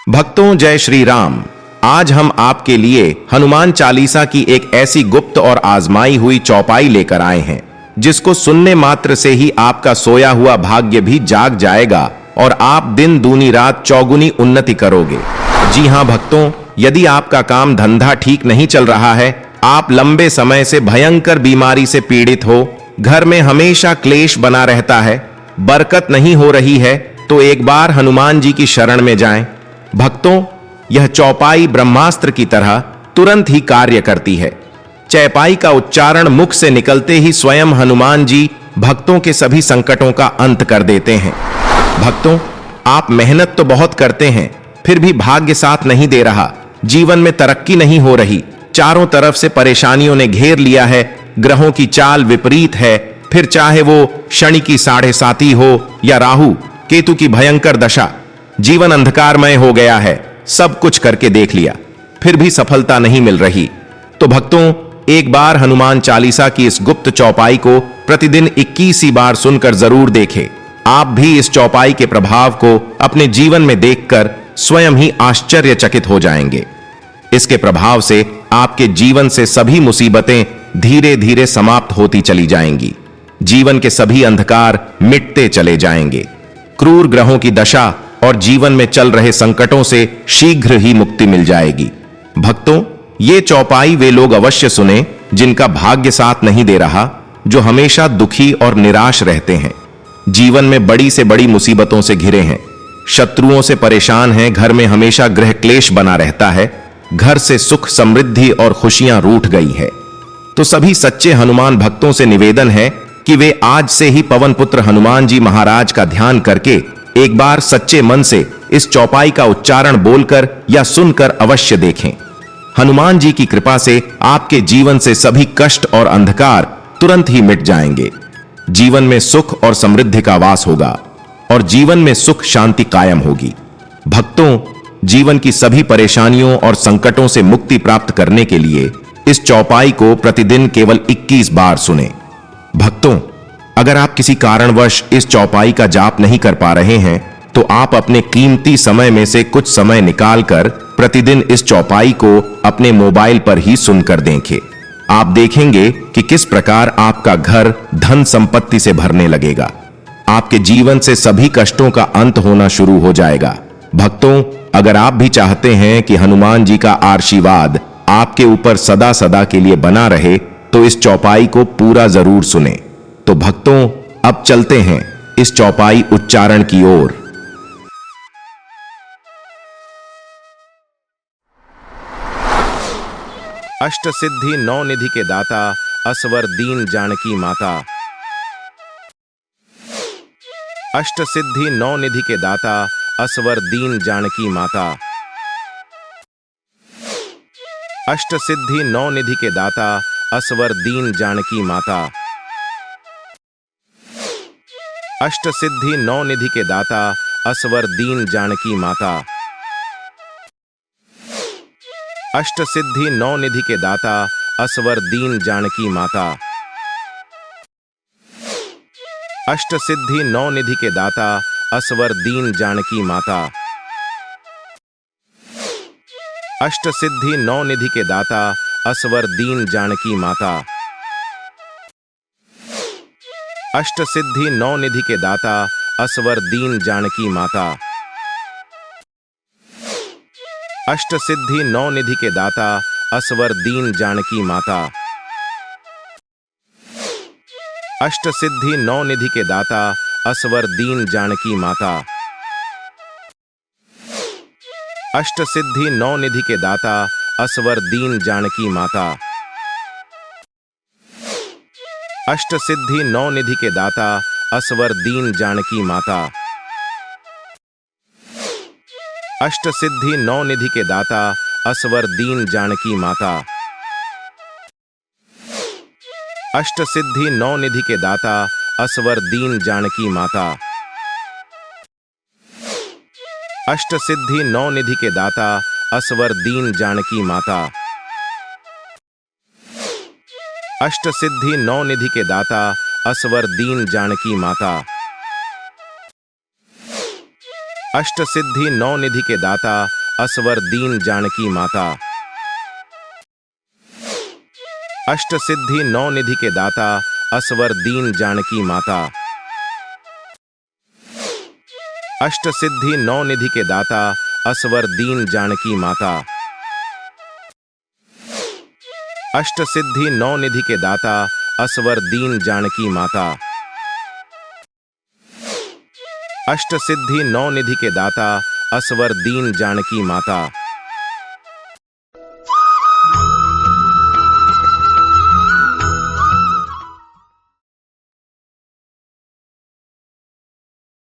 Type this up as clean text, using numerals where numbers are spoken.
भक्तों, जय श्री राम। आज हम आपके लिए हनुमान चालीसा की एक ऐसी गुप्त और आजमाई हुई चौपाई लेकर आए हैं जिसको सुनने मात्र से ही आपका सोया हुआ भाग्य भी जाग जाएगा और आप दिन दूनी रात चौगुनी उन्नति करोगे। जी हां भक्तों, यदि आपका काम धंधा ठीक नहीं चल रहा है, आप लंबे समय से भयंकर बीमारी से पीड़ित हो, घर में हमेशा क्लेश बना रहता है, बरकत नहीं हो रही है, तो एक बार हनुमान जी की शरण में जाएं। भक्तों, यह चौपाई ब्रह्मास्त्र की तरह तुरंत ही कार्य करती है। चौपाई का उच्चारण मुख से निकलते ही स्वयं हनुमान जी भक्तों के सभी संकटों का अंत कर देते हैं। भक्तों, आप मेहनत तो बहुत करते हैं, फिर भी भाग्य साथ नहीं दे रहा, जीवन में तरक्की नहीं हो रही, चारों तरफ से परेशानियों ने घेर लिया है, ग्रहों की चाल विपरीत है, फिर चाहे वो शनि की 7.5 हो या राहु केतु की भयंकर दशा, जीवन अंधकारमय हो गया है। सब कुछ करके देख लिया, फिर भी सफलता नहीं मिल रही। तो भक्तों, एक बार हनुमान चालीसा की इस गुप्त चौपाई को प्रतिदिन 21 बार सुनकर जरूर देखें। आप भी इस चौपाई के प्रभाव को अपने जीवन में देखकर स्वयं ही आश्चर्यचकित हो जाएंगे। इसके प्रभाव से आपके जीवन से सभी मुसीबतें धीरे धीरे समाप्त होती चली जाएंगी, जीवन के सभी अंधकार मिटते चले जाएंगे, क्रूर ग्रहों की दशा और जीवन में चल रहे संकटों से शीघ्र ही मुक्ति मिल जाएगी। भक्तों, ये चौपाई वे लोग अवश्य सुने जिनका भाग्य साथ नहीं दे रहा, जो हमेशा दुखी और निराश रहते हैं, जीवन में बड़ी से बड़ी मुसीबतों से घिरे हैं, शत्रुओं से परेशान हैं, घर में हमेशा गृह क्लेश बना रहता है, घर से सुख समृद्धि और खुशियां रूठ गई है। तो सभी सच्चे हनुमान भक्तों से निवेदन है कि वे आज से ही पवन पुत्र हनुमान जी महाराज का ध्यान करके एक बार सच्चे मन से इस चौपाई का उच्चारण बोलकर या सुनकर अवश्य देखें। हनुमान जी की कृपा से आपके जीवन से सभी कष्ट और अंधकार तुरंत ही मिट जाएंगे, जीवन में सुख और समृद्धि का वास होगा और जीवन में सुख शांति कायम होगी। भक्तों, जीवन की सभी परेशानियों और संकटों से मुक्ति प्राप्त करने के लिए इस चौपाई को प्रतिदिन केवल 21 बार सुने। भक्तों, अगर आप किसी कारणवश इस चौपाई का जाप नहीं कर पा रहे हैं, तो आप अपने कीमती समय में से कुछ समय निकालकर प्रतिदिन इस चौपाई को अपने मोबाइल पर ही सुनकर देखें। आप देखेंगे कि किस प्रकार आपका घर धन संपत्ति से भरने लगेगा, आपके जीवन से सभी कष्टों का अंत होना शुरू हो जाएगा। भक्तों, अगर आप भी चाहते हैं कि हनुमान जी का आशीर्वाद आपके ऊपर सदा सदा के लिए बना रहे, तो इस चौपाई को पूरा जरूर सुने। तो भक्तों, अब चलते हैं इस चौपाई उच्चारण की ओर। अष्ट सिद्धि नौ निधि के दाता, असवर दीन जानकी माता। अष्ट सिद्धि नौ निधि के दाता, असवर दीन जानकी माता। अष्ट सिद्धि नौ निधि के दाता, असवर दीन जानकी माता। अष्ट सिद्धि नौ निधि के दाता, असवर दीन जानकी माता। अष्ट सिद्धि नौ निधि के दाता, असवर दीन जानकी माता। अष्ट सिद्धि नौ निधि के दाता, असवर दीन जानकी माता। अष्ट सिद्धि नौ निधि के दाता, असवर दीन जानकी माता। अष्ट सिद्धि नौ निधि के दाता, असवर दीन जानकी माता। अष्ट सिद्धि नौ निधि के दाता, असवर दीन जानकी माता। अष्ट सिद्धि नौ निधि के दाता, असवर दीन जानकी माता। अष्ट सिद्धि नौ निधि के दाता, असवर दीन जानकी माता। अष्ट सिद्धि नौ निधि के दाता, असवर दीन जानकी माता। अष्ट सिद्धि नौ निधि के दाता, असवर दीन जानकी माता। अष्ट सिद्धि नौ निधि के दाता, असवर दीन जानकी माता। अष्ट सिद्धि नौ निधि के दाता, असवर दीन जानकी माता। अष्ट सिद्धि नौ निधि के दाता, असवर दीन जानकी माता। अष्ट सिद्धि नौ निधि के दाता, असवर दीन जानकी माता। अष्ट सिद्धि नौ निधि के दाता असवर दीन जानकी माता। अष्ट सिद्धि नौ निधि के दाता असवर दीन जानकी माता। अष्ट सिद्धि नौ निधि के दाता असवर दीन जानकी माता। अष्ट सिद्धि नौ निधि के दाता असवर दीन जानकी माता।